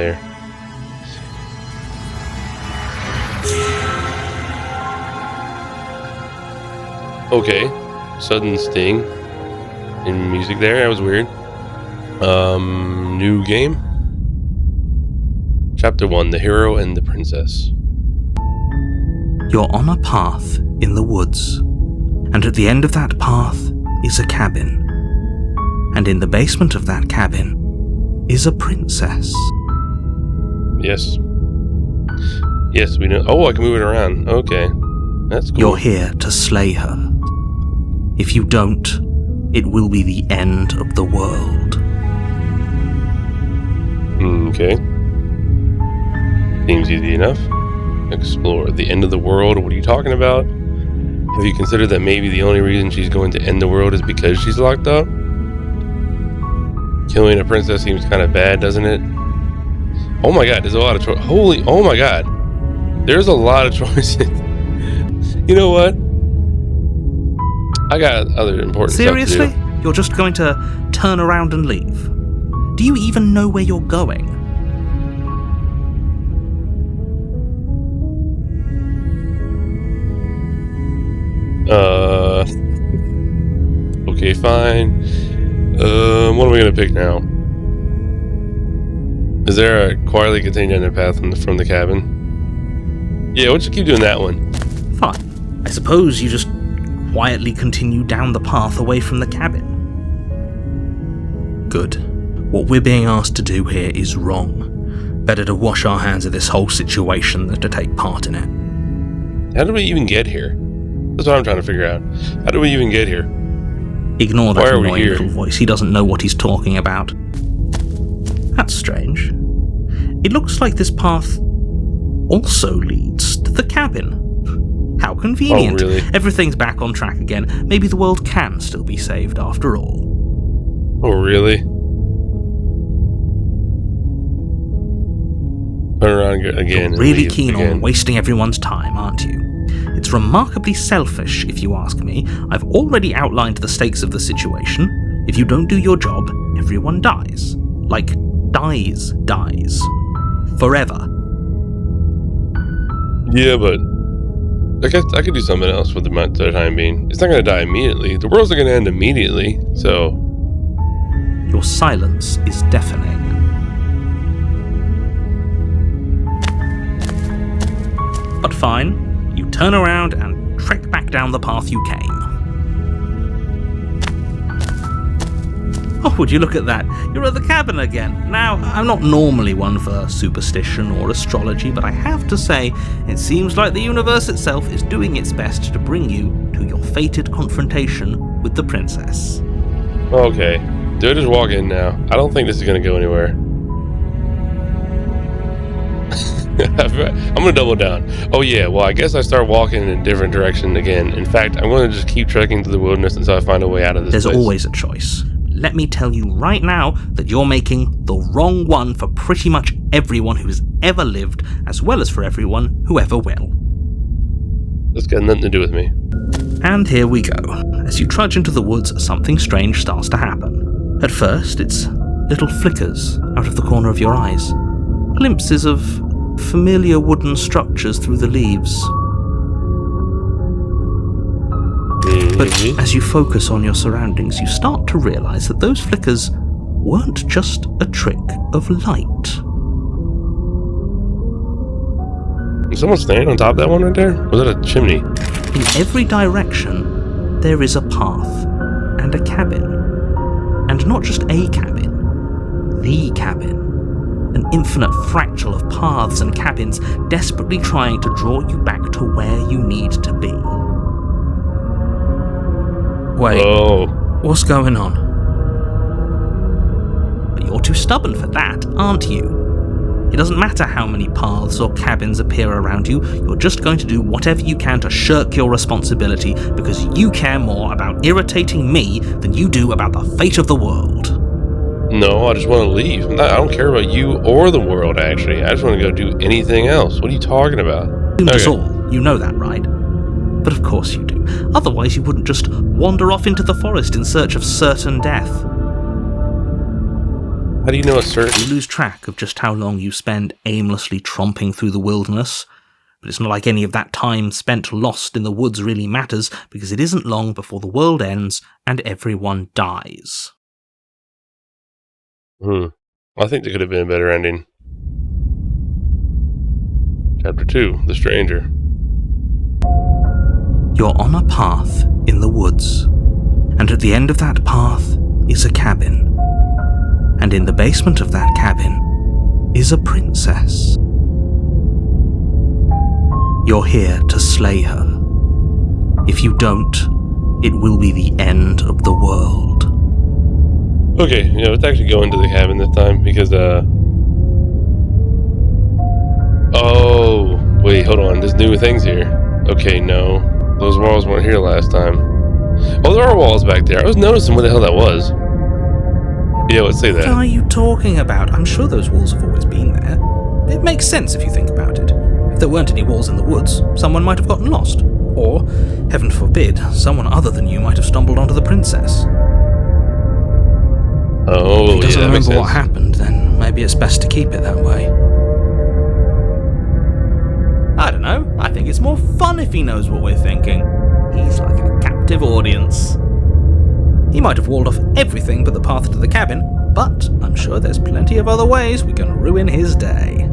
there. Okay, sudden sting in music there. That was weird. New game. Chapter 1, The Hero and the Princess. You're on a path in the woods, and at the end of that path is a cabin. And in the basement of that cabin is a princess. Yes. Yes, we know. Oh, I can move it around. Okay. That's cool. You're here to slay her. If you don't, it will be the end of the world. Okay. Seems easy enough. Explore the end of the world. What are you talking about? Have you considered that maybe the only reason she's going to end the world is because she's locked up? Killing a princess seems kind of bad, doesn't it? Oh my god, there's a lot of choices. Oh my god. There's a lot of choices. You know what? I got other important Seriously? stuff to do. You're just going to turn around and leave? Do you even know where you're going? Okay, fine. What are we gonna pick now? Is there a quietly contained end path from the cabin? Yeah, we'll just keep doing that one. Fine. I suppose you just quietly continue down the path away from the cabin. Good. What we're being asked to do here is wrong. Better to wash our hands of this whole situation than to take part in it. How did we even get here? That's what I'm trying to figure out. How did we even get here? Ignore that Why are we annoying here? little voice. He doesn't know what he's talking about. That's strange. It looks like this path also leads to the cabin. How convenient. Oh, really? Everything's back on track again. Maybe the world can still be saved after all. Oh, really? Turn around again. You're really keen on wasting everyone's time, aren't you? It's remarkably selfish, if you ask me. I've already outlined the stakes of the situation. If you don't do your job, everyone dies. Like, dies. Forever. Yeah, but I guess I could do something else for the time being. It's not going to die immediately. The world's not going to end immediately, so... Your silence is deafening. But fine. You turn around and trek back down the path you came. Oh, would you look at that? You're at the cabin again. Now, I'm not normally one for superstition or astrology, but I have to say, it seems like the universe itself is doing its best to bring you to your fated confrontation with the princess. Okay. Do I just walk in now? I don't think this is going to go anywhere. I'm going to double down. Oh yeah, well I guess I start walking in a different direction again. In fact, I'm going to just keep trekking through the wilderness until I find a way out of this There's place. always a choice. Let me tell you right now that you're making the wrong one for pretty much everyone who's ever lived, as well as for everyone who ever will. That's got nothing to do with me. And here we go. As you trudge into the woods, something strange starts to happen. At first, it's little flickers out of the corner of your eyes. Glimpses of familiar wooden structures through the leaves. But as you focus on your surroundings, you start to realize that those flickers weren't just a trick of light. Is someone standing on top of that one right there? Was that a chimney? In every direction, there is a path and a cabin. And not just a cabin, the cabin. An infinite fractal of paths and cabins desperately trying to draw you back to where you need to be. Wait, what's going on? But you're too stubborn for that, aren't you? It doesn't matter how many paths or cabins appear around you, you're just going to do whatever you can to shirk your responsibility because you care more about irritating me than you do about the fate of the world. No, I just want to leave. I don't care about you or the world, actually. I just want to go do anything else. What are you talking about? That's all. You know that, right? But of course you do. Otherwise you wouldn't just wander off into the forest in search of certain death. How do you know it's certain? You lose track of just how long you spend aimlessly tromping through the wilderness, but it's not like any of that time spent lost in the woods really matters, because it isn't long before the world ends and everyone dies. I think there could have been a better ending. Chapter 2, The Stranger. You're on a path in the woods, and at the end of that path is a cabin. And in the basement of that cabin is a princess. You're here to slay her. If you don't, it will be the end of the world. Okay, let's actually go into the cabin this time, because, oh, wait, hold on, there's new things here. Okay, no, those walls weren't here last time. Oh, there are walls back there. I was noticing what the hell that was. Yeah, let's say that. What are you talking about? I'm sure those walls have always been there. It makes sense if you think about it. If there weren't any walls in the woods, someone might have gotten lost. Or, heaven forbid, someone other than you might have stumbled onto the princess. Oh, if he doesn't that makes remember what sense. happened, then maybe it's best to keep it that way. I don't know. I think it's more fun if he knows what we're thinking. He's like a captive audience. He might have walled off everything but the path to the cabin, but I'm sure there's plenty of other ways we can ruin his day.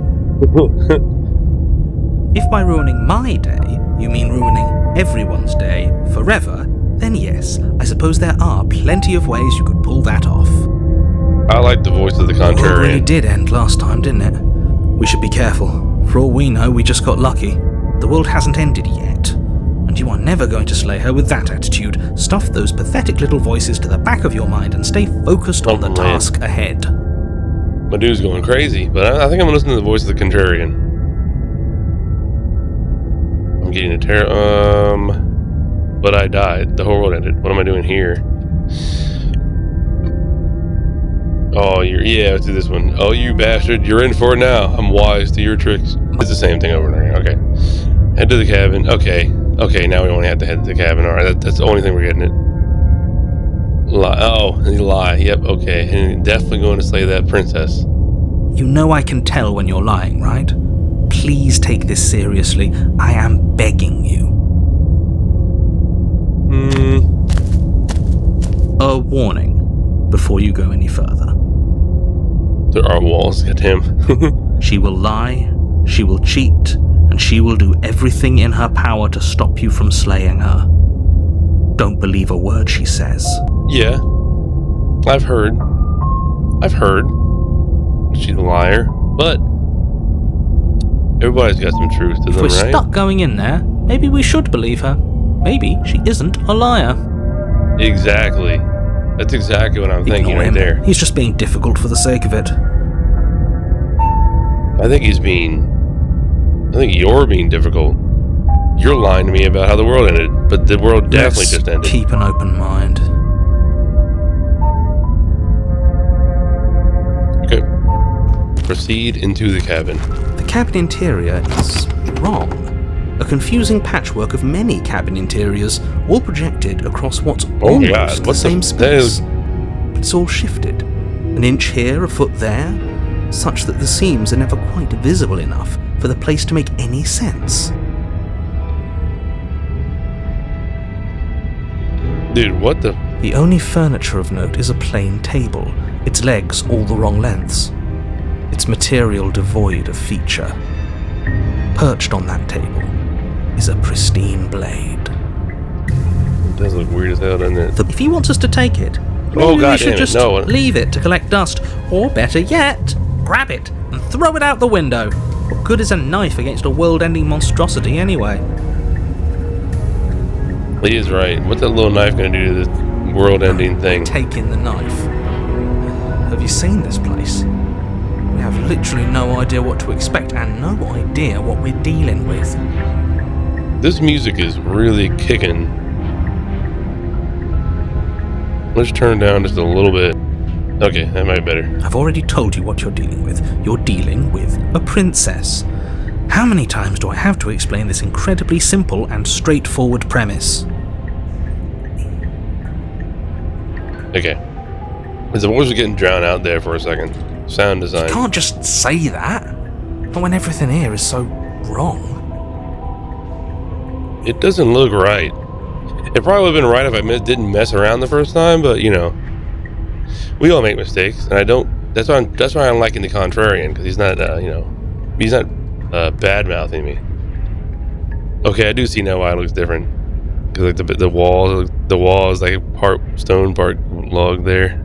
If by ruining my day, you mean ruining everyone's day forever, then yes, I suppose there are plenty of ways you could pull that off. I like the voice of the The world really contrarian. did end last time, didn't it? We should be careful. For all we know, we just got lucky. The world hasn't ended yet. And you are never going to slay her with that attitude. Stuff those pathetic little voices to the back of your mind and stay focused on the task ahead. My dude's going crazy, but I think I'm gonna listen to the voice of the contrarian. I'm getting a but I died. The whole world ended. What am I doing here? Oh, let's do this one. Oh, you bastard, you're in for it now. I'm wise to your tricks. It's the same thing over and over. Okay. Head to the cabin. Okay, now we only have to head to the cabin. Alright, that's the only thing we're getting it. Lie. Oh, lie. Yep, okay. And definitely going to slay that princess. You know I can tell when you're lying, right? Please take this seriously. I am begging you. A warning before you go any further. There are walls, goddamn. She will lie, she will cheat, and she will do everything in her power to stop you from slaying her. Don't believe a word she says. Yeah. I've heard. She's a liar, but everybody's got some truth to If them, we're right? stuck going in there, maybe we should believe her. Maybe she isn't a liar. Exactly. That's exactly what I'm thinking Ignore right him. there. He's just being difficult for the sake of it. I think you're being difficult. You're lying to me about how the world ended, but the world definitely Let's just ended. keep an open mind. Okay. Proceed into the cabin. The cabin interior is wrong. A confusing patchwork of many cabin interiors, all projected across what's almost God, the what same that is- space. It's all shifted. An inch here, a foot there, such that the seams are never quite visible enough for the place to make any sense. Dude, what the? The only furniture of note is a plain table, its legs all the wrong lengths, its material devoid of feature. Perched on that table is a pristine blade. It does look weird as hell, doesn't it? If he wants us to take it, maybe Oh, we God should damn it, just no. leave it to collect dust, or better yet, grab it and throw it out the window. What good is a knife against a world-ending monstrosity anyway? He is right. What's that little knife gonna do to this world-ending thing? Take in the knife. Have you seen this place? We have literally no idea what to expect and no idea what we're dealing with. This music is really kicking. Let's turn down just a little bit. Okay, that might be better. I've already told you what you're dealing with. You're dealing with a princess. How many times do I have to explain this incredibly simple and straightforward premise? Okay. The voice was getting drowned out there for a second. Sound design. You can't just say that. Not when everything here is so wrong. It doesn't look right. It probably would have been right if I didn't mess around the first time, but you know, we all make mistakes, and I don't. That's why I'm liking the contrarian, because he's not, he's not bad mouthing me. Okay, I do see now why it looks different. Because like the wall is like part stone, part log there.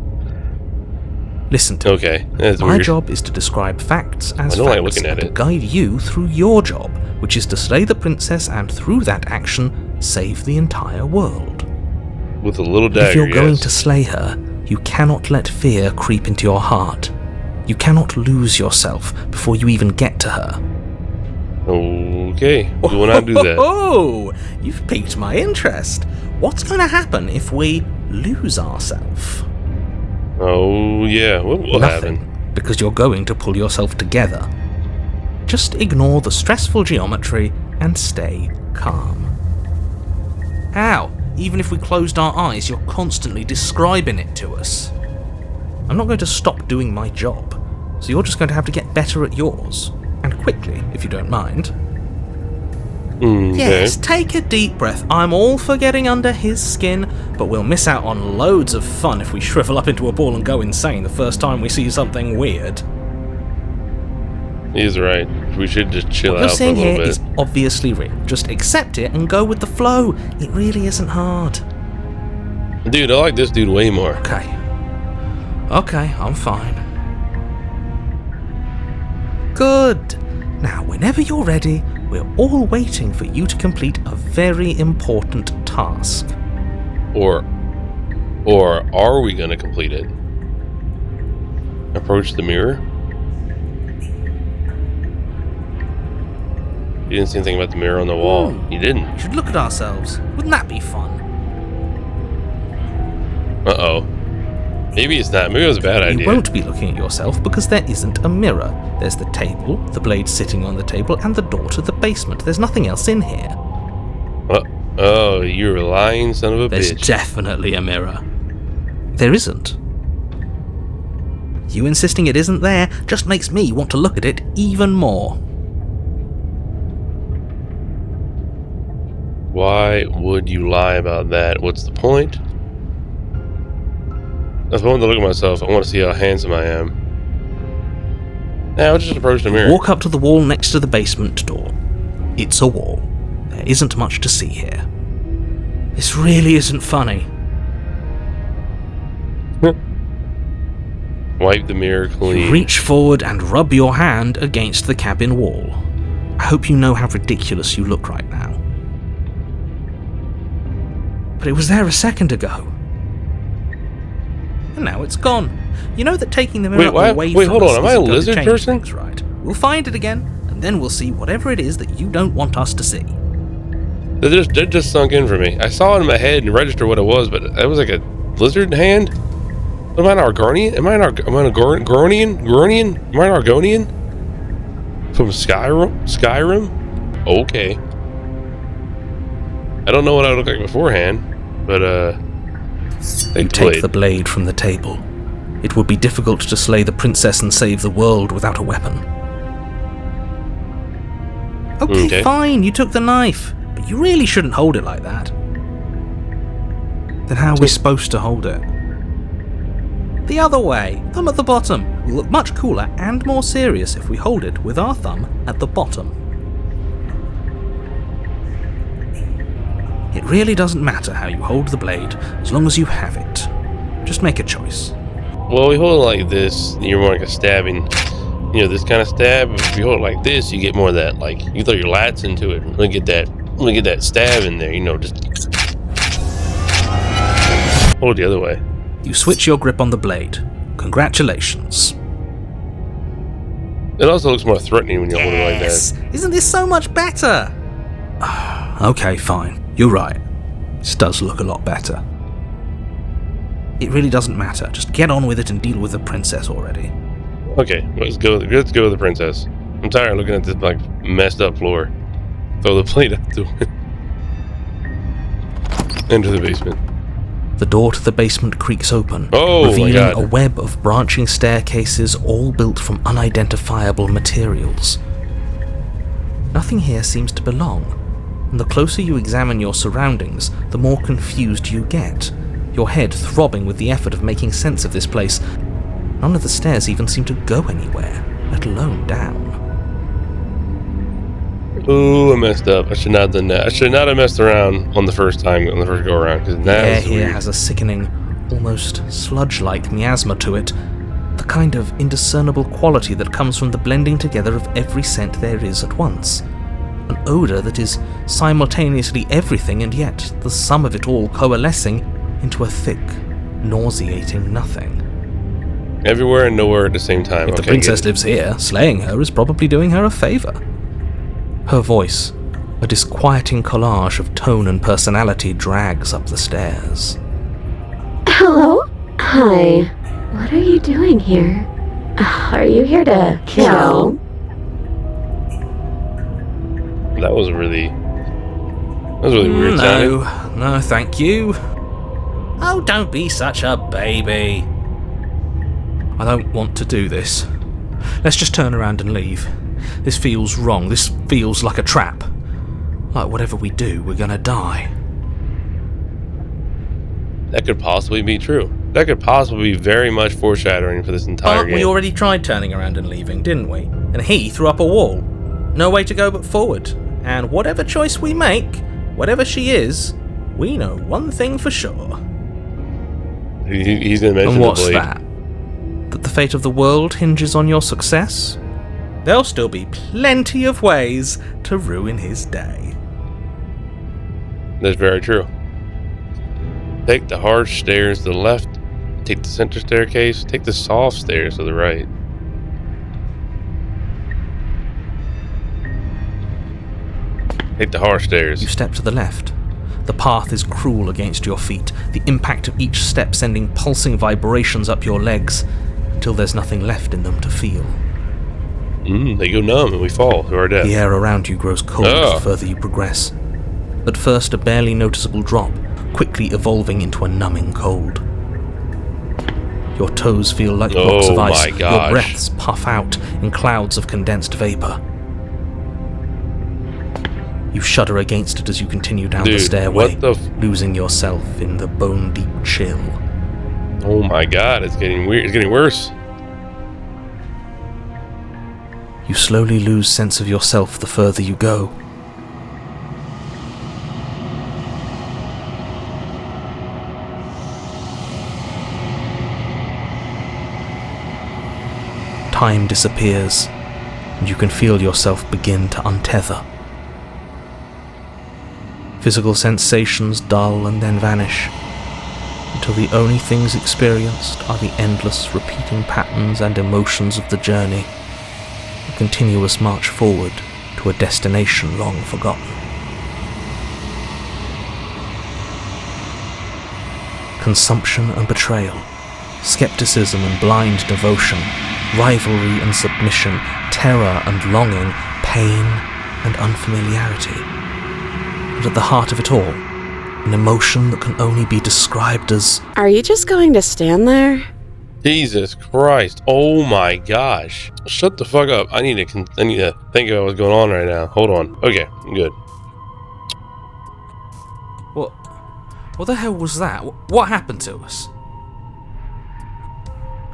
Listen to me. That's My weird. job is to describe facts as I don't like facts looking at and it. guide you through your job, which is to slay the princess and through that action, save the entire world. With a little But dagger, if you're going yes. to slay her, you cannot let fear creep into your heart. You cannot lose yourself before you even get to her. Okay, we will not do that. Oh, you've piqued my interest. What's going to happen if we lose ourselves? Oh yeah, what will Nothing, happen? because you're going to pull yourself together. Just ignore the stressful geometry and stay calm. How? Even if we closed our eyes, you're constantly describing it to us. I'm not going to stop doing my job, so you're just going to have to get better at yours. And quickly, if you don't mind. Okay. Yes, take a deep breath. I'm all for getting under his skin, but we'll miss out on loads of fun if we shrivel up into a ball and go insane the first time we see something weird. He's right. We should just chill What you're out for a seeing little here bit. is obviously real. Just accept it and go with the flow. It really isn't hard. Dude, I like this dude way more. Okay, I'm fine. Good. Now, whenever you're ready, we're all waiting for you to complete a very important task. Or are we gonna complete it? Approach the mirror? You didn't say anything about the mirror on the wall. You didn't. We should look at ourselves. Wouldn't that be fun? Uh-oh. Maybe it's not. Maybe it was a bad idea. You won't be looking at yourself because there isn't a mirror. There's the table, the blade sitting on the table, and the door to the basement. There's nothing else in here. Oh, you're a lying son of a There's bitch. definitely a mirror. There isn't. You insisting it isn't there just makes me want to look at it even more. Why would you lie about that? What's the point? If I want to look at myself, I want to see how handsome I am. Now, I'll just approach the mirror. Walk up to the wall next to the basement door. It's a wall. There isn't much to see here. This really isn't funny. Wipe the mirror clean. Reach forward and rub your hand against the cabin wall. I hope you know how ridiculous you look right now. But it was there a second ago. And now it's gone. You know that taking the mirror away from hold us on. Am I a isn't going to lizard change person? things, right? We'll find it again, and then we'll see whatever it is that you don't want us to see. That just sunk in for me. I saw it in my head and registered what it was, but it was like a lizard hand. Am I an Argonian? Am I an Argonian? Am I an Argonian? From Skyrim? Okay. I don't know what I looked like beforehand, but You take the blade from the table. It would be difficult to slay the princess and save the world without a weapon. Okay, fine, you took the knife, but you really shouldn't hold it like that. Then how are we supposed to hold it? The other way, thumb at the bottom. We'll look much cooler and more serious if we hold it with our thumb at the bottom. It really doesn't matter how you hold the blade, as long as you have it. Just make a choice. Well, we hold it like this, you're more like a stabbing. You know, this kind of stab. If you hold it like this, you get more of that, like, you throw your lats into it. Let me get that stab in there, you know, just hold it the other way. You switch your grip on the blade. Congratulations. It also looks more threatening when you hold it like that. Isn't this so much better? Okay, fine. You're right. This does look a lot better. It really doesn't matter. Just get on with it and deal with the princess already. Okay, let's go with the princess. I'm tired of looking at this like messed up floor. Throw the plate out the window. Into the basement. The door to the basement creaks open, Oh, revealing my God. a web of branching staircases all built from unidentifiable materials. Nothing here seems to belong, and the closer you examine your surroundings, the more confused you get, your head throbbing with the effort of making sense of this place. None of the stairs even seem to go anywhere, let alone down. Ooh, I messed up. I should not have done that. I should not have messed around on the first go around, because The that air is here weird. has a sickening, almost sludge-like miasma to it, the kind of indiscernible quality that comes from the blending together of every scent there is at once. An odour that is simultaneously everything and yet the sum of it all coalescing into a thick, nauseating nothing. Everywhere and nowhere at the same time. If the Okay, princess get it. lives here, slaying her is probably doing her a favour. Her voice, a disquieting collage of tone and personality, drags up the stairs. Hello? Hi. What are you doing here? Are you here to kill? That was really weird sounding. No, thank you. Oh, don't be such a baby. I don't want to do this. Let's just turn around and leave. This feels wrong. This feels like a trap. Like whatever we do, we're gonna die. That could possibly be true. That could possibly be very much foreshadowing for this entire But game. we already tried turning around and leaving, didn't we? And he threw up a wall. No way to go but forward. And whatever choice we make, whatever she is, we know one thing for sure. He's gonna mention And the what's blade. that? That the fate of the world hinges on your success? There'll still be plenty of ways to ruin his day. That's very true. Take the hard stairs to the left. Take the center staircase. Take the soft stairs to the right. Take the hard stairs. You step to the left. The path is cruel against your feet, the impact of each step sending pulsing vibrations up your legs, until there's nothing left in them to feel. They go numb and we fall to our death. The air around you grows cold Ugh. the further you progress. At first a barely noticeable drop, quickly evolving into a numbing cold. Your toes feel like blocks of Oh ice, my gosh. your breaths puff out in clouds of condensed vapor. You shudder against it as you continue down the Dude, stairway, what the losing yourself in the bone-deep chill. Oh my god, it's getting weird. It's getting worse. You slowly lose sense of yourself the further you go. Time disappears, and you can feel yourself begin to untether. Physical sensations dull and then vanish, until the only things experienced are the endless repeating patterns and emotions of the journey, a continuous march forward to a destination long forgotten. Consumption and betrayal, skepticism and blind devotion, rivalry and submission, terror and longing, pain and unfamiliarity. And at the heart of it all, an emotion that can only be described as... Are you just going to stand there? Jesus Christ. Oh my gosh. Shut the fuck up. I need to think about what's going on right now. Hold on. Okay, I'm good. What the hell was that? What happened to us?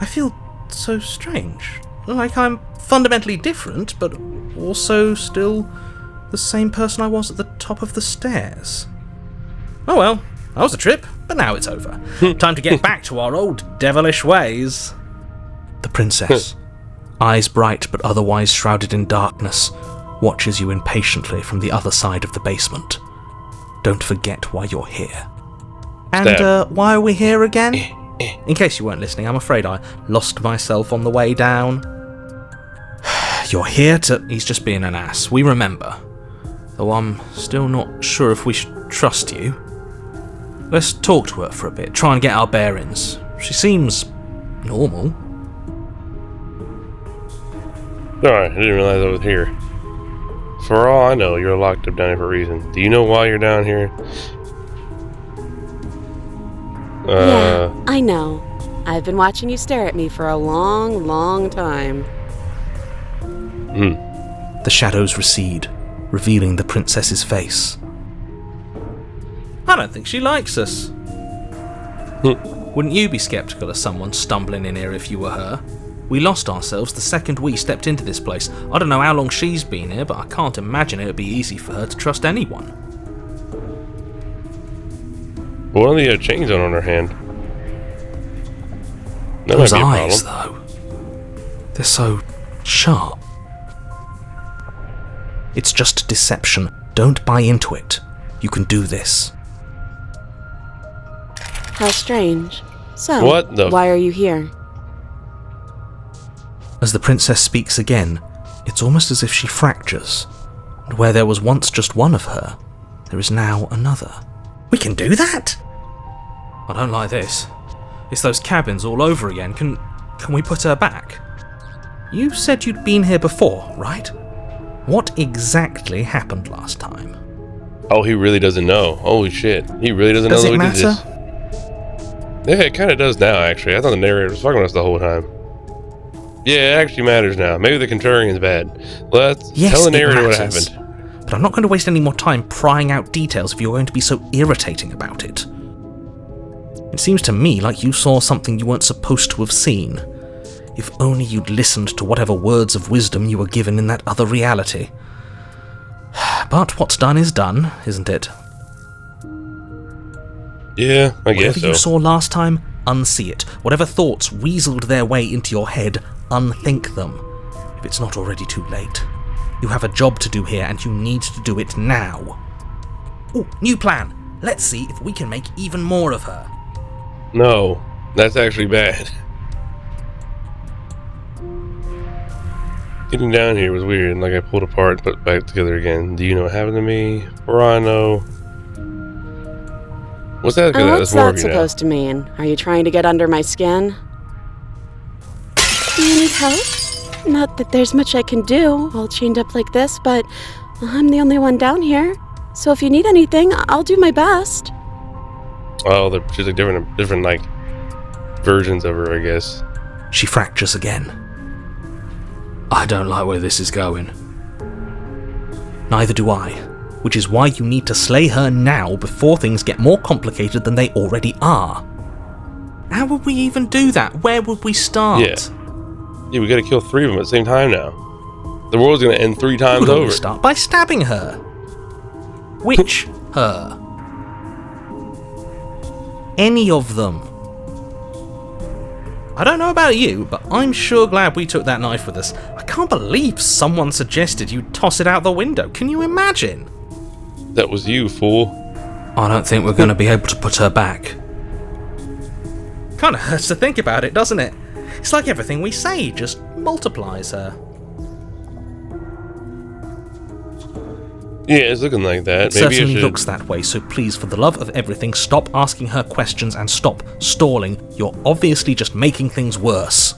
I feel so strange. Like I'm fundamentally different, but also still the same person I was at the top of the stairs. Oh well, that was a trip, but now it's over. Time to get back to our old devilish ways. The princess, eyes bright but otherwise shrouded in darkness, watches you impatiently from the other side of the basement. Don't forget why you're here. And why are we here again? In case you weren't listening, I'm afraid I lost myself on the way down. You're here to... He's just being an ass, we remember. Though I'm still not sure if we should trust you. Let's talk to her for a bit, try and get our bearings. She seems... normal. Alright, I didn't realize I was here. For all I know, you're locked up down here for a reason. Do you know why you're down here? Yeah, I know. I've been watching you stare at me for a long, long time. The shadows recede, revealing the princess's face. I don't think she likes us. Wouldn't you be skeptical of someone stumbling in here if you were her? We lost ourselves the second we stepped into this place. I don't know how long she's been here, but I can't imagine it would be easy for her to trust anyone. What are the chains on her hand? That Those might be a eyes, problem. though. They're so sharp. It's just deception. Don't buy into it. You can do this. How strange. So, What the why are you here? As the princess speaks again, it's almost as if she fractures, and where there was once just one of her, there is now another. We can do that? I don't like this. It's those cabins all over again. Can we put her back? You said you'd been here before, right? What exactly happened last time? Oh, he really doesn't know. Holy shit. He really doesn't Does know it that we did matter? this. Yeah, it kind of does now, actually. I thought the narrator was fucking with us the whole time. Yeah, it actually matters now. Maybe the Contrarian's bad. Let's tell the narrator what happened. But I'm not going to waste any more time prying out details if you're going to be so irritating about it. It seems to me like you saw something you weren't supposed to have seen. If only you'd listened to whatever words of wisdom you were given in that other reality. But what's done is done, isn't it? Yeah, I guess Whatever so. you saw last time, unsee it. Whatever thoughts weaseled their way into your head, unthink them. If it's not already too late. You have a job to do here, and you need to do it now. Ooh, new plan. Let's see if we can make even more of her. No, that's actually bad. Getting down here was weird, and like I pulled apart and put back together again. Do you know what happened to me? Rhino. What's that? And That's what's more that of you now. supposed to mean? Are you trying to get under my skin? Do you need help? Not that there's much I can do, all chained up like this, but I'm the only one down here. So if you need anything, I'll do my best. Oh, they're just like different like versions of her, I guess. She fractures again. I don't like where this is going. Neither do I, which is why you need to slay her now before things get more complicated than they already are. How would we even do that? Where would we start? Yeah, we gotta kill 3 of them at the same time now. The world's gonna end 3 times We'll over. always start by stabbing her. Which her? Any of them. I don't know about you, but I'm sure glad we took that knife with us. I can't believe someone suggested you toss it out the window. Can you imagine? That was you, fool. I don't think we're going to be able to put her back. Kind of hurts to think about it, doesn't it? It's like everything we say just multiplies her. Yeah, it's looking like that. It Maybe certainly I should. looks that way, so please, for the love of everything, stop asking her questions and stop stalling. You're obviously just making things worse.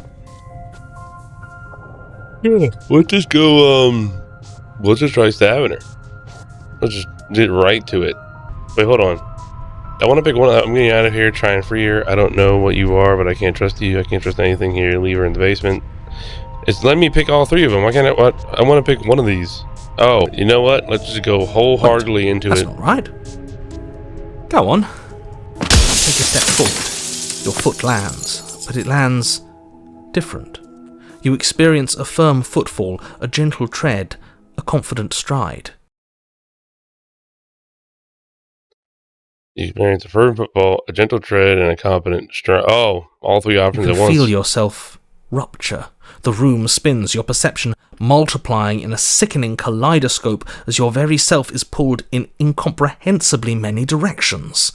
Yeah, let's just go. Let's just try stabbing her. Let's just get right to it. Wait, hold on. I want to pick one. I'm getting out of here. Try and free her. I don't know what you are, but I can't trust you. I can't trust anything here. Leave her in the basement. It's letting me pick all 3 of them. Why can't I? What? I want to pick one of these. Oh, you know what? Let's just go wholeheartedly into That's it. not right. Go on. Take a step forward. Your foot lands, but it lands different. You experience a firm footfall, a gentle tread, a confident stride. You experience a firm football, a gentle tread, and a competent stride. Oh, all 3 You options can at once. feel yourself rupture. The room spins, your perception multiplying in a sickening kaleidoscope as your very self is pulled in incomprehensibly many directions.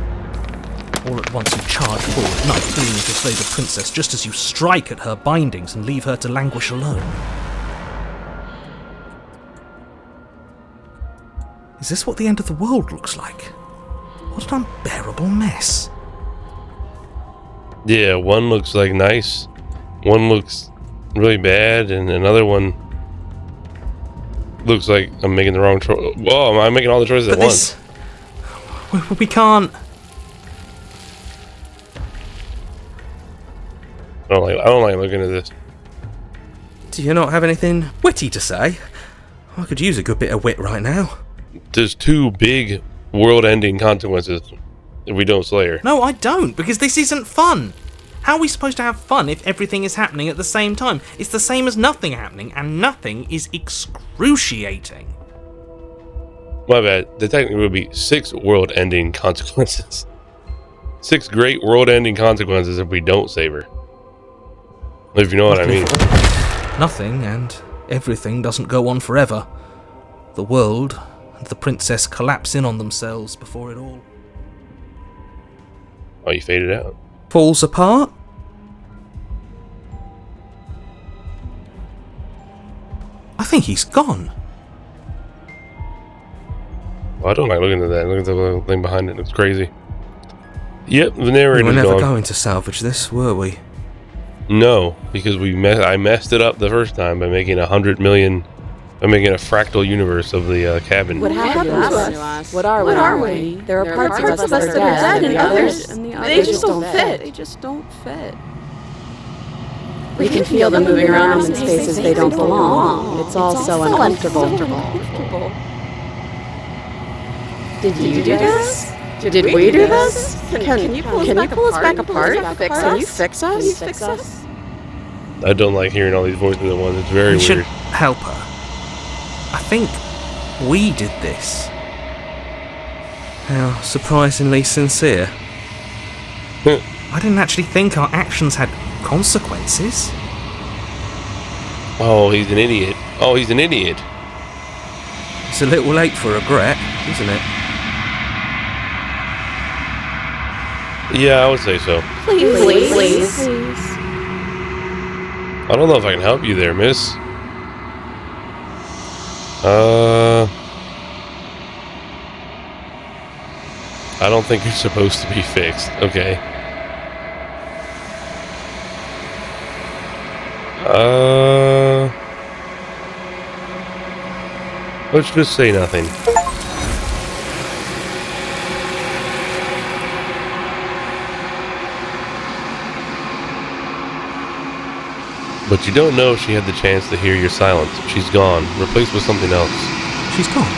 All at once you charge forward, knife gleaming to slay the princess just as you strike at her bindings and leave her to languish alone. Is this what the end of the world looks like? What an unbearable mess. Yeah, one looks like nice, one looks really bad, and another one looks like I'm making the wrong choice. Whoa, am I making all the choices at once? We can't. I don't like looking at this. Do you not have anything witty to say? I could use a good bit of wit right now. There's two big world-ending consequences if we don't slay her. No, I don't, because this isn't fun. How are we supposed to have fun if everything is happening at the same time? It's the same as nothing happening, and nothing is excruciating. My bad. There technically would be 6 world-ending consequences. 6 great world-ending consequences if we don't save her. If you know what I mean. Nothing and everything doesn't go on forever. The world and the princess collapse in on themselves before it all Oh, you faded out. falls apart. I think he's gone. Well, I don't like looking at that. Look at the little thing behind it. It looks crazy. Yep, the We narrator's were never gone. going to salvage this, were we? No, because I messed it up the first time by making a fractal universe of the cabin. What happened to us? What are we? There are parts of us that are dead, and others, they just don't fit. They just don't fit. we can feel them moving around us in spaces they don't belong. It's all so uncomfortable. Did you do this? Did we do this? Can you pull us back apart? Can you fix us? I don't like hearing all these voices at once. It's very We should weird. help her. I think we did this. How surprisingly sincere. I didn't actually think our actions had consequences. Oh, he's an idiot. Oh, he's an idiot. It's a little late for regret, isn't it? Yeah, I would say so. Please. I don't know if I can help you there, miss. I don't think you're supposed to be fixed. Okay. Let's just say nothing. But you don't know if she had the chance to hear your silence. She's gone, replaced with something else. She's gone.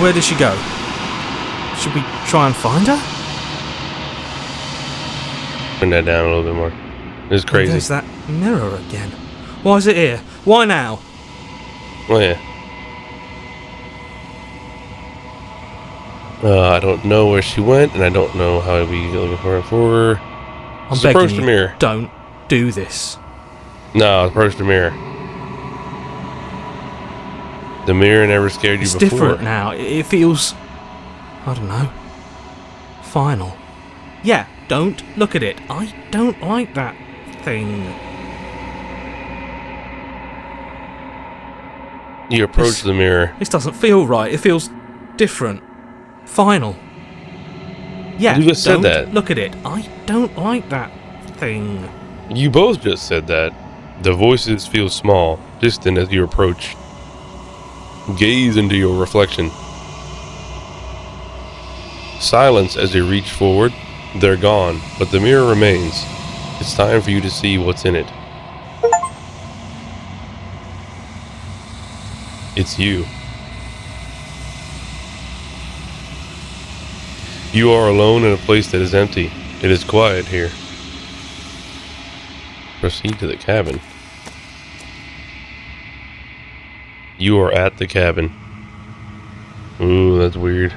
Where did she go? Should we try and find her? Turn that down a little bit more. It's crazy. There's that mirror again. Why is it here? Why now? Oh yeah. I don't know where she went, and I don't know how I'd be looking for her. I'm Just begging approach you, the mirror. don't do this. No, approach the mirror. The mirror never scared you It's before. different now. It feels, I don't know, final. Yeah, don't look at it. I don't like that thing. You approach the mirror. This doesn't feel right. It feels different. Final. Yeah, You just said don't that. look at it. I don't like that thing. You both just said that. The voices feel small, distant as you approach. Gaze into your reflection. Silence as you reach forward. They're gone, but the mirror remains. It's time for you to see what's in it. It's you. You are alone in a place that is empty. It is quiet here. Proceed to the cabin. You are at the cabin. Ooh, that's weird.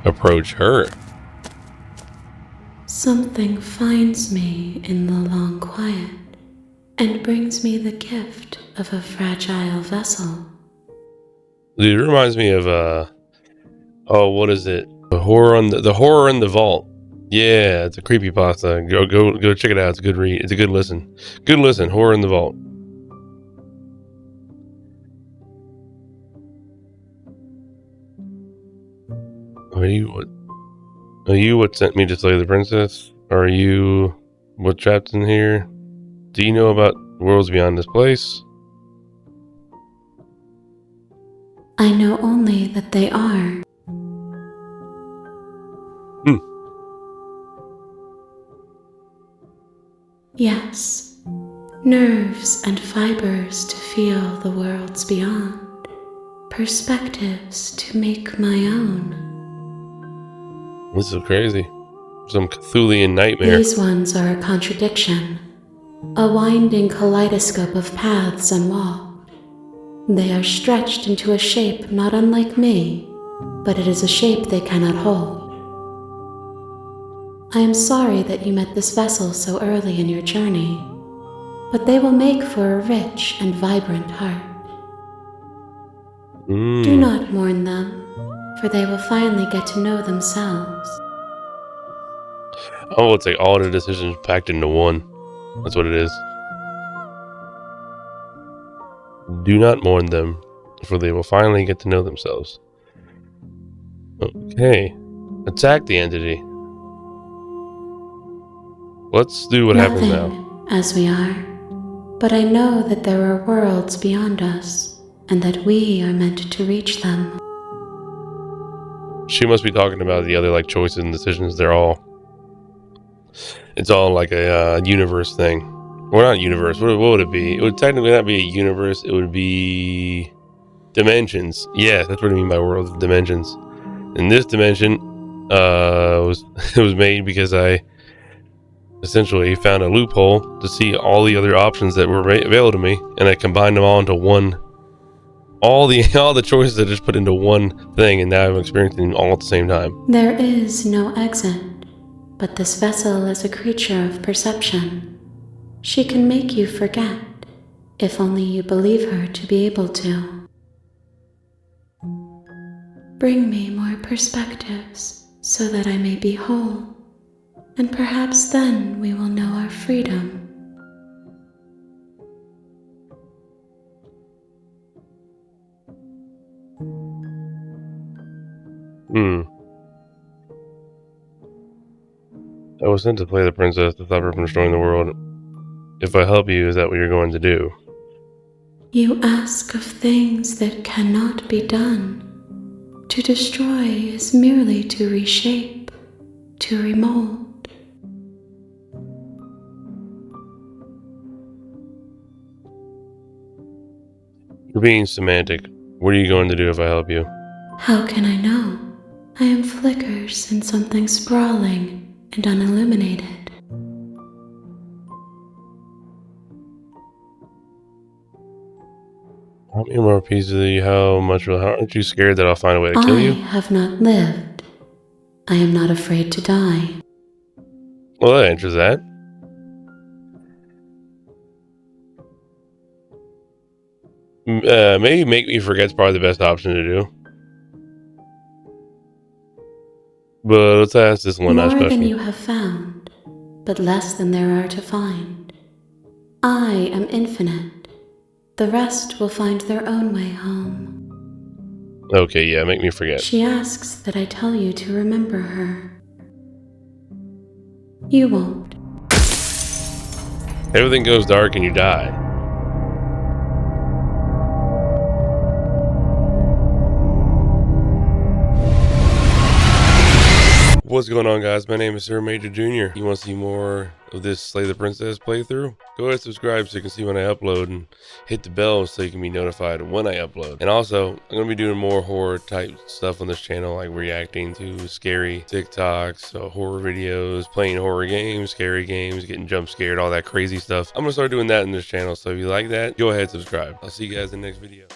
Approach her. Something finds me in the long quiet and brings me the gift of a fragile vessel. Dude, it reminds me of oh, what is it? The horror in the vault. Yeah, it's a creepypasta. Go check it out. It's a good read. It's a good listen. Good listen. Horror in the vault. Are you what sent me to slay the princess? Are you what trapped in here? Do you know about worlds beyond this place? I know only that they are. Yes, nerves and fibers to feel the worlds beyond, perspectives to make my own. This is crazy. Some Cthulian nightmare. These ones are a contradiction, a winding kaleidoscope of paths unwalked. They are stretched into a shape not unlike me, but it is a shape they cannot hold. I am sorry that you met this vessel so early in your journey, but they will make for a rich and vibrant heart. Do not mourn them, for they will finally get to know themselves. Oh, it's like all the decisions packed into one. That's what it is. Do not mourn them, for they will finally get to know themselves. Okay. Attack the entity. Let's do what happens now. Nothing, as we are, but I know that there are worlds beyond us, and that we are meant to reach them. She must be talking about the other like choices and decisions. It's all like a universe thing. Well, not universe. What would it be? It would technically not be a universe. It would be dimensions. Yeah, that's what I mean by worlds, dimensions. And this dimension it was made because I essentially found a loophole to see all the other options that were available to me, and I combined them all into one. All the choices I just put into one thing, and now I'm experiencing them all at the same time. There is no exit, but this vessel is a creature of perception. She can make you forget, if only you believe her to be able to. Bring me more perspectives, so that I may be whole, and perhaps then we will know our freedom. I was sent to play the princess to stop her from destroying the world. If I help you, is that what you're going to do? You ask of things that cannot be done. To destroy is merely to reshape, to remold. You're being semantic. What are you going to do if I help you? How can I know? I am flickers in something sprawling and unilluminated. How many more pieces of you? How aren't you scared that I'll find a way to kill you? I have not lived. I am not afraid to die. Well, that answers that. Maybe make me forget's probably the best option to do. But let's ask this one last More question. than you have found, but less than there are to find. I am infinite. The rest will find their own way home. Okay, yeah, make me forget. She asks that I tell you to remember her. You won't. Everything goes dark and you die. What's going on, guys? My name is Sir Major Jr. You want to see more of this Slay the Princess playthrough? Go ahead and subscribe so you can see when I upload, and hit the bell so you can be notified when I upload. And also, I'm going to be doing more horror type stuff on this channel, like reacting to scary TikToks, horror videos, playing horror games, scary games, getting jump scared, all that crazy stuff. I'm going to start doing that in this channel, so if you like that, go ahead and subscribe. I'll see you guys in the next video.